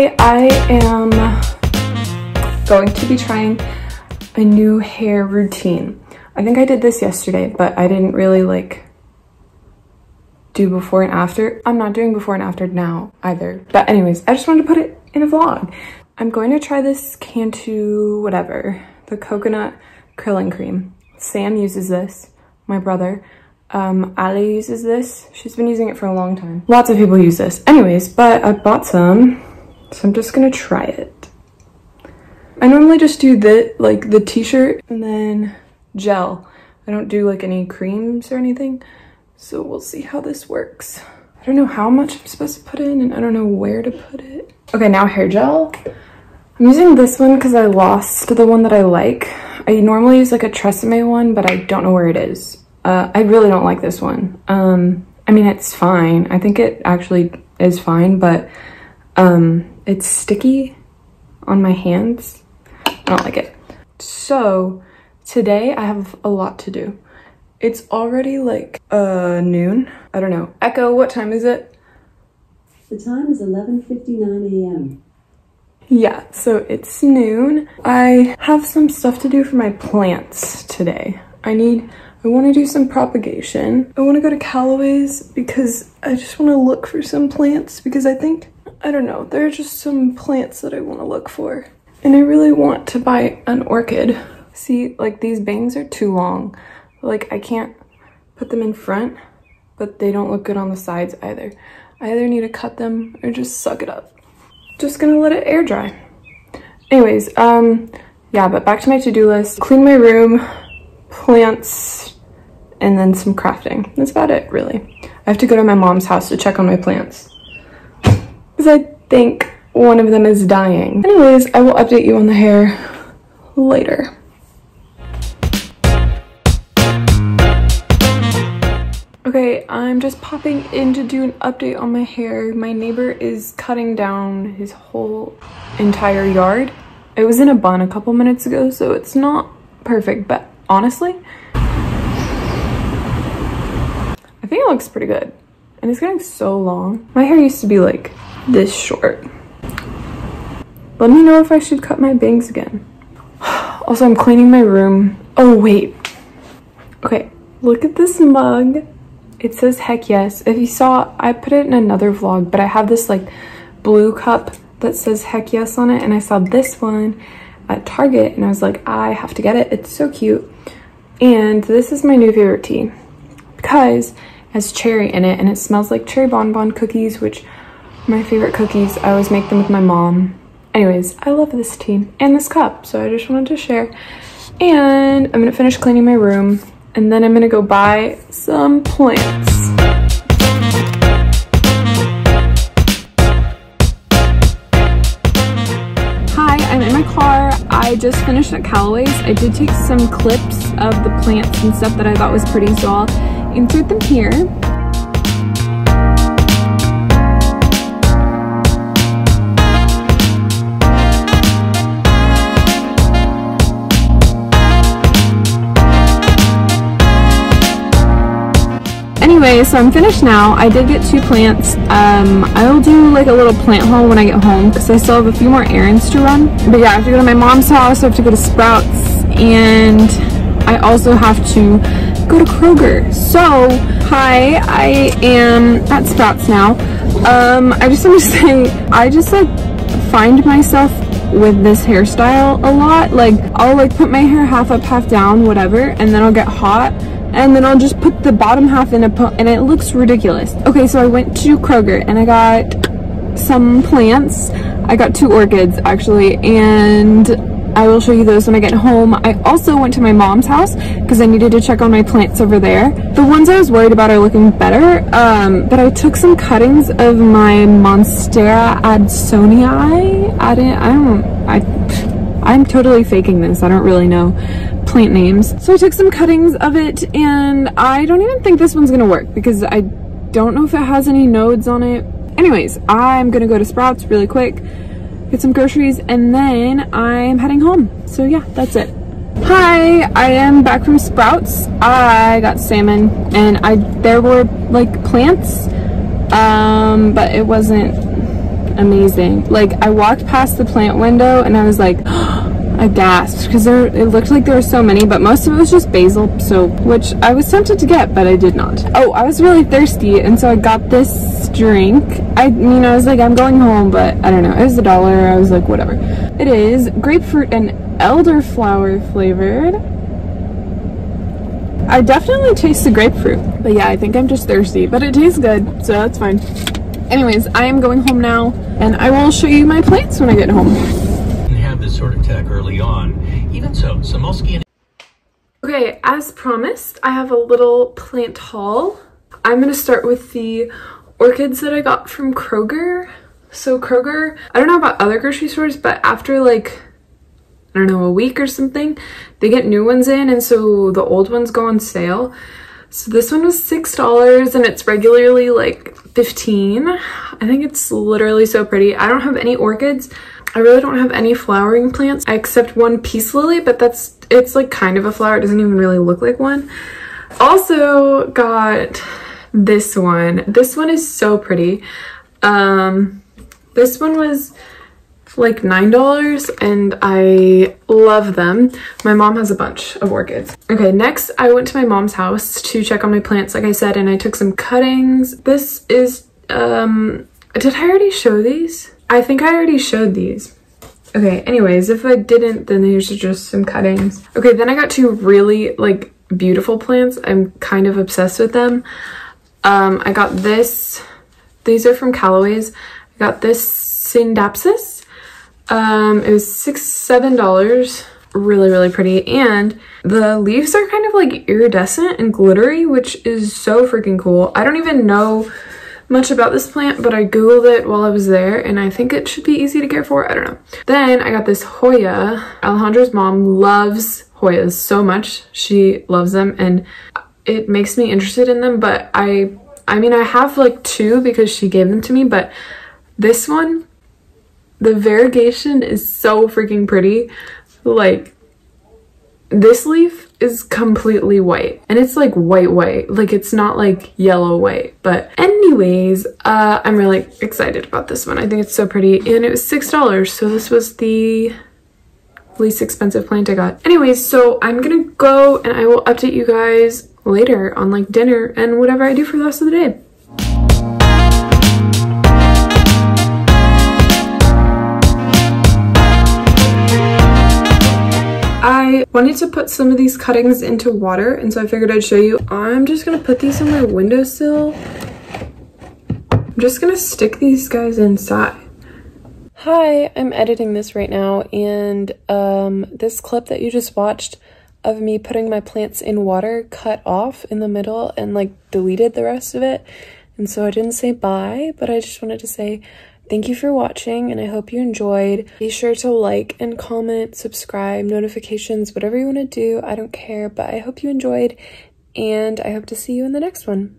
Today I am going to be trying a new hair routine. I think I did this yesterday, but I didn't really like do before and after. I'm not doing before and after now either. But anyways, I just wanted to put it in a vlog. I'm going to try this Cantu whatever, the coconut curling cream. Sam uses this, my brother. Ali uses this. She's been using it for a long time. Lots of people use this. Anyways, but I bought some, so I'm just gonna try it. I normally just do the t-shirt and then gel. I don't do like any creams or anything. So we'll see how this works. I don't know how much I'm supposed to put in and I don't know where to put it. Okay, now hair gel. I'm using this one because I lost the one that I like. I normally use like a Tresemme one, but I don't know where it is. I really don't like this one. I mean, it's fine. I think it actually is fine, but it's sticky on my hands. I don't like it. So today I have a lot to do. It's already like noon. I don't know. Echo, what time is it? The time is 11:59 a.m. Yeah, so it's noon. I have some stuff to do for my plants today. I want to do some propagation. I want to go to Callaway's because I just want to look for some plants because I don't know, there are just some plants that I want to look for. And I really want to buy an orchid. See, like these bangs are too long. Like I can't put them in front, but they don't look good on the sides either. I either need to cut them or just suck it up. Just gonna let it air dry. Anyways, yeah, but back to my to-do list. Clean my room, plants, and then some crafting. That's about it, really. I have to go to my mom's house to check on my plants because I think one of them is dying. Anyways, I will update you on the hair later. Okay, I'm just popping in to do an update on my hair. My neighbor is cutting down his whole entire yard. It was in a bun a couple minutes ago, so it's not perfect, but honestly, I think it looks pretty good. And it's getting so long. My hair used to be like this short. Let me know if I should cut my bangs again. Also, I'm cleaning my room. Oh, wait. Okay, look at this mug. It says heck yes. If you saw, I put it in another vlog, but I have this like blue cup that says heck yes on it, and I saw this one at Target and I was like, I have to get it. It's so cute. And this is my new favorite tea because it has cherry in it and it smells like cherry bonbon cookies, which are my favorite cookies. I always make them with my mom. Anyways, I love this tea and this cup, so I just wanted to share. And I'm gonna finish cleaning my room and then I'm gonna go buy some plants. Hi, I'm in my car. I just finished at Callaway's. I did take some clips of the plants and stuff that I thought was pretty, so I'll insert them here. Anyway, so I'm finished now. I did get 2 plants. I'll do like a little plant haul when I get home because I still have a few more errands to run. But yeah, I have to go to my mom's house, I have to go to Sprouts, and I also have to go to Kroger. So, hi, I am at Sprouts now. I just want to say, I just like find myself with this hairstyle a lot. Like, I'll like put my hair half up, half down, whatever, and then I'll get hot. And then I'll just put the bottom half in and it looks ridiculous. Okay, so I went to Kroger and I got some plants. I got 2 orchids actually, and I will show you those when I get home. I also went to my mom's house because I needed to check on my plants over there. The ones I was worried about are looking better, but I took some cuttings of my Monstera adsonii. I'm totally faking this. I don't really know plant names. So I took some cuttings of it, and I don't even think this one's gonna work because I don't know if it has any nodes on it. Anyways, I'm gonna go to Sprouts really quick, get some groceries, and then I'm heading home. So yeah, that's it. Hi, I am back from Sprouts. I got salmon, and there were like plants, but it wasn't amazing. Like, I walked past the plant window and I was like, I gasped because it looked like there were so many, but most of it was just basil soap, which I was tempted to get, but I did not. Oh, I was really thirsty, and so I got this drink. I mean, I was like, I'm going home, but I don't know. It was $1. I was like, whatever. It is grapefruit and elderflower flavored. I definitely taste the grapefruit, but yeah, I think I'm just thirsty, but it tastes good, so that's fine. Anyways, I am going home now, and I will show you my plants when I get home. Have this sort of tech early on. Even so, Samolsky and Okay, as promised, I have a little plant haul. I'm gonna start with the orchids that I got from Kroger. So Kroger, I don't know about other grocery stores, but after like, I don't know, a week or something, they get new ones in, and so the old ones go on sale. So this one was $6 and it's regularly like $15. I think it's literally so pretty. I don't have any orchids. I really don't have any flowering plants except one peace lily, but it's like kind of a flower. It doesn't even really look like one. Also got this one. This one is so pretty. This one was like $9 and I love them. My mom has a bunch of orchids. Okay, next I went to my mom's house to check on my plants, like I said, and I took some cuttings. This is, did I already show these? I think I already showed these. Okay, anyways, if I didn't, then these are just some cuttings. Okay, then I got two really like beautiful plants. I'm kind of obsessed with them. I got this. These are from Callaway's. I got this Syndapsis. It was $7. Really, really pretty. And the leaves are kind of like iridescent and glittery, which is so freaking cool. I don't even know much about this plant, but I googled it while I was there and I think it should be easy to care for. I don't know. Then I got this Hoya. Alejandro's mom loves Hoyas so much. She loves them and it makes me interested in them, but I mean, I have like two because she gave them to me, but this one, the variegation is so freaking pretty. Like, this leaf is completely white and it's like white, like it's not like yellow white. But anyways, I'm really excited about this one. I think it's so pretty and it was $6, so this was the least expensive plant I got. Anyways, so I'm gonna go and I will update you guys later on like dinner and whatever I do for the rest of the day. I wanted to put some of these cuttings into water, and so I figured I'd show you. I'm just gonna put these on my windowsill. I'm just gonna stick these guys inside. Hi, I'm editing this right now, and this clip that you just watched of me putting my plants in water cut off in the middle and like deleted the rest of it. And so I didn't say bye, but I just wanted to say thank you for watching, and I hope you enjoyed. Be sure to like and comment, subscribe, notifications, whatever you want to do. I don't care, but I hope you enjoyed, and I hope to see you in the next one.